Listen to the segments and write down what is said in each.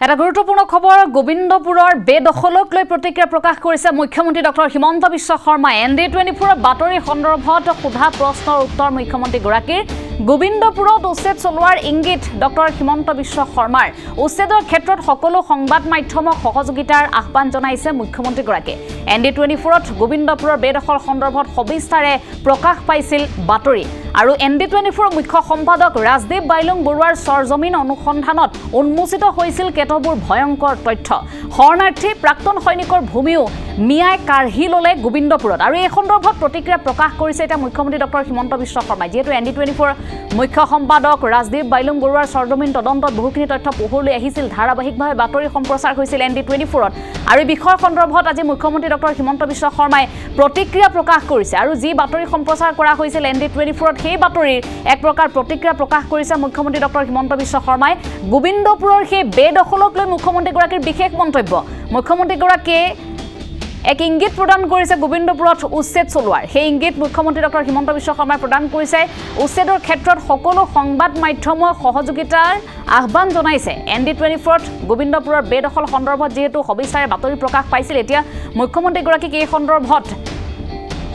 এটা গুৰুত্বপূৰ্ণ খবৰ গোবিন্দপুৰৰ বেদখলক লৈ প্ৰতিক্ৰিয়া প্ৰকাশ কৰিছে মুখ্যমন্ত্ৰী ডক্টৰ হিমন্ত বিশ্ব শৰ্মাই ND24 বাতৰি সন্দৰ্ভত সোধা প্ৰশ্নৰ উত্তৰ মুখ্যমন্ত্ৰী গৰাকীৰ গোবিন্দপুৰত উচ্ছেদ চলোৱাৰ ইংগিত ডক্টৰ হিমন্ত বিশ্ব শৰ্মাৰ উচ্ছেদৰ ক্ষেত্ৰত সকলো সংবাদ মাধ্যমক সহযোগিতাৰ আহ্বান জনাইছে মুখ্যমন্ত্ৰী গৰাকী ND24ত গোবিন্দপুৰৰ বেদখল সন্দৰ্ভত সবিস্তাৰে প্ৰকাশ পাইছিল বাতৰি আৰু ND24 মুখ্য সম্পাদক ৰাজদীপ বাইলুং বৰুৱাৰ সৰজমিন অনুসন্ধানত উন্মোচিত হৈছিল কেতবোৰ ভয়ংকৰ তথ্য শৰণাৰ্থী প্ৰাক্তন সৈনিকৰ ভূমিও মিয়াই কাঢ়ি ললে গোবিন্দপুৰত আৰু এই সন্দৰ্ভত প্ৰতিক্ৰিয়া প্ৰকাশ কৰিছে এটা মুখ্যমন্ত্ৰী ডক্টৰ হিমন্ত বিশ্ব শৰ্মাই যেহেতু ND24 মুখ্য সম্পাদক ৰাজদীপ বাইলুং বৰুৱাৰ সৰজমিন তদন্তত বহুখিনি তথ্য পোহৰলৈ আহিছিল ধাৰাবাহিকভাৱে বাতৰি সম্প্ৰচাৰ হৈছিল ND24ত আৰু এই বিষয়ৰ সন্দৰ্ভত আজি মুখ্যমন্ত্ৰী ডক্টৰ হিমন্ত বিশ্ব শৰ্মাই প্ৰতিক্ৰিয়া প্ৰকাশ কৰিছে আৰু যি বাতৰি সম্প্ৰচাৰ কৰা হৈছিল ND24ত সেই বাতৰিৰ এক প্ৰকাৰ প্ৰতিক্ৰিয়া প্ৰকাশ কৰিছে মুখ্যমন্ত্ৰী ডক্টৰ হিমন্ত বিশ্ব শৰ্মাই গোবিন্দপুৰৰ সেই বেদখলক লৈ মুখ্যমন্ত্ৰী গৰাকীৰ বিশেষ মন্তব্য মুখ্যমন্ত্ৰী গৰাকীয়ে এক ইংগিত প্ৰদান কৰিছে গোবিন্দপুৰত উচ্ছেদ চলোৱাৰ সেই ইংগিত মুখ্যমন্ত্ৰী ডক্টৰ হিমন্ত বিশ্ব শৰ্মাই প্ৰদান কৰিছে উচ্ছেদৰ ক্ষেত্ৰত সকলো সংবাদ মাধ্যমৰ সহযোগিতাৰ আহ্বান জনাইছে ND24ত গোবিন্দপুৰৰ বেদখল সন্দৰ্ভত যেহেতু সবিস্তাৰে বাতৰি প্ৰকাশ পাইছিল এতিয়া মুখ্যমন্ত্ৰী গৰাকীক এই সন্দৰ্ভত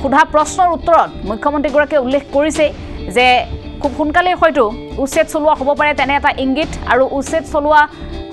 সোধা প্ৰশ্নৰ উত্তৰত মুখ্যমন্ত্ৰী গৰাকীয়ে উল্লেখ কৰিছে যে খুব সোনকালে হয়তো উচ্ছেদ চলোৱা হ'ব পাৰে তেনে এটা ইংগিত আৰু উচ্ছেদ চলোৱা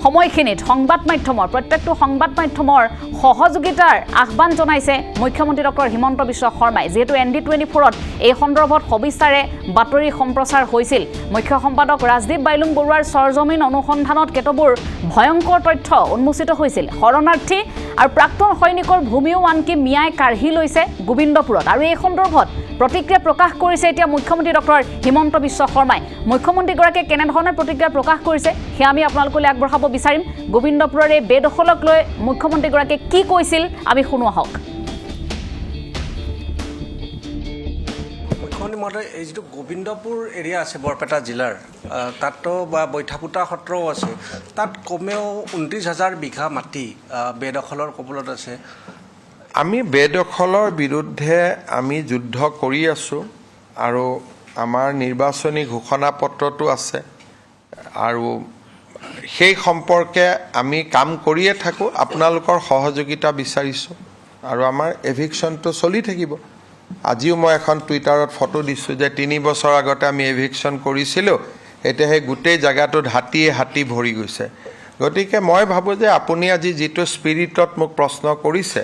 সময়খিনিত সংবাদ মাধ্যমৰ প্ৰত্যেকটো সংবাদ মাধ্যমৰ সহযোগিতাৰ আহ্বান জনাইছে মুখ্যমন্ত্ৰী ডক্টৰ হিমন্ত বিশ্ব শৰ্মাই যেহেতু ND24ত এই সন্দৰ্ভত সবিস্তাৰে বাতৰি সম্প্ৰচাৰ হৈছিল মুখ্য সম্পাদক ৰাজদীপ বাইলুং বৰুৱাৰ সৰজমিন অনুসন্ধানত কেতবোৰ ভয়ংকৰ তথ্য উন্মোচিত হৈছিল শৰণাৰ্থী আৰু প্ৰাক্তন সৈনিকৰ ভূমিও আনকি মিয়াই কাঢ়ি লৈছে গোবিন্দপুৰত আৰু এই সন্দৰ্ভত প্ৰতিক্ৰিয়া প্ৰকাশ কৰিছে এতিয়া মুখ্যমন্ত্ৰী ডক্টৰ হিমন্ত বিশ্ব শৰ্মাই মুখ্যমন্ত্ৰীগৰাকীয়ে কেনেধৰণৰ প্ৰতিক্ৰিয়া প্ৰকাশ কৰিছে সেয়া আমি আপোনালোকলৈ আগবঢ়াব বিচাৰিম গোবিন্দপুৰৰ এই বেদখলক লৈ মুখ্যমন্ত্ৰীগৰাকীয়ে কি কৈছিল আমি শুনো আহক মুখ্যমন্ত্ৰী মহোদয় এই যিটো গোবিন্দপুৰ এৰিয়া আছে বৰপেটা জিলাৰ তাততো বা বৈঠাপুতা সত্ৰও আছে তাত কমেও 29,000 বিঘা মাটি বেদখলৰ কবলত আছে আমি বেদখলৰ বিৰুদ্ধে আমি যুদ্ধ কৰি আছোঁ আৰু আমাৰ নিৰ্বাচনী ঘোষণাপত্ৰটো আছে আৰু সেই সম্পৰ্কে আমি কাম কৰিয়ে থাকোঁ আপোনালোকৰ সহযোগিতা বিচাৰিছোঁ আৰু আমাৰ এভিকশ্যনটো চলি থাকিব আজিও মই এখন টুইটাৰত ফটো দিছোঁ যে 3 বছৰ আগতে আমি এভিকশ্যন কৰিছিলোঁ এতিয়া সেই গোটেই জেগাটোত হাতী ভৰি গৈছে গতিকে মই ভাবোঁ যে আপুনি আজি যিটো স্পিৰিটত মোক প্ৰশ্ন কৰিছে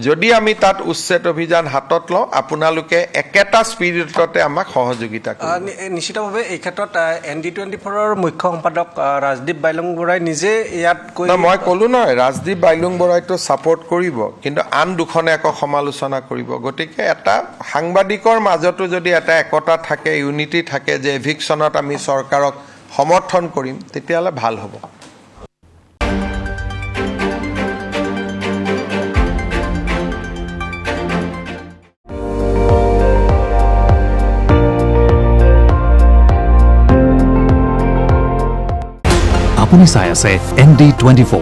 যদি আমি তাত উচ্ছেদ অভিযান হাতত লওঁ আপোনালোকে একেটা স্পিৰিটতে আমাক সহযোগিতা কৰিব নিশ্চিতভাৱে এই ক্ষেত্ৰত ND24ৰ মুখ্য সম্পাদক ৰাজদীপ বাইলুং বৰাই নিজে ইয়াত কৈ মই ক'লো নহয় ৰাজদীপ বাইলুং বৰাইতো ছাপৰ্ট কৰিব কিন্তু আন দুখনে আকৌ সমালোচনা কৰিব গতিকে এটা সাংবাদিকৰ মাজতো যদি এটা একতা থাকে ইউনিটি থাকে যে এভিকশ্যনত আমি চৰকাৰক সমৰ্থন কৰিম তেতিয়াহ'লে ভাল হ'ব আপুনি চাই আছে ND24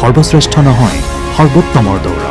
সৰ্বশ্ৰেষ্ঠ নহয় সৰ্বোত্তমৰ দৌৰ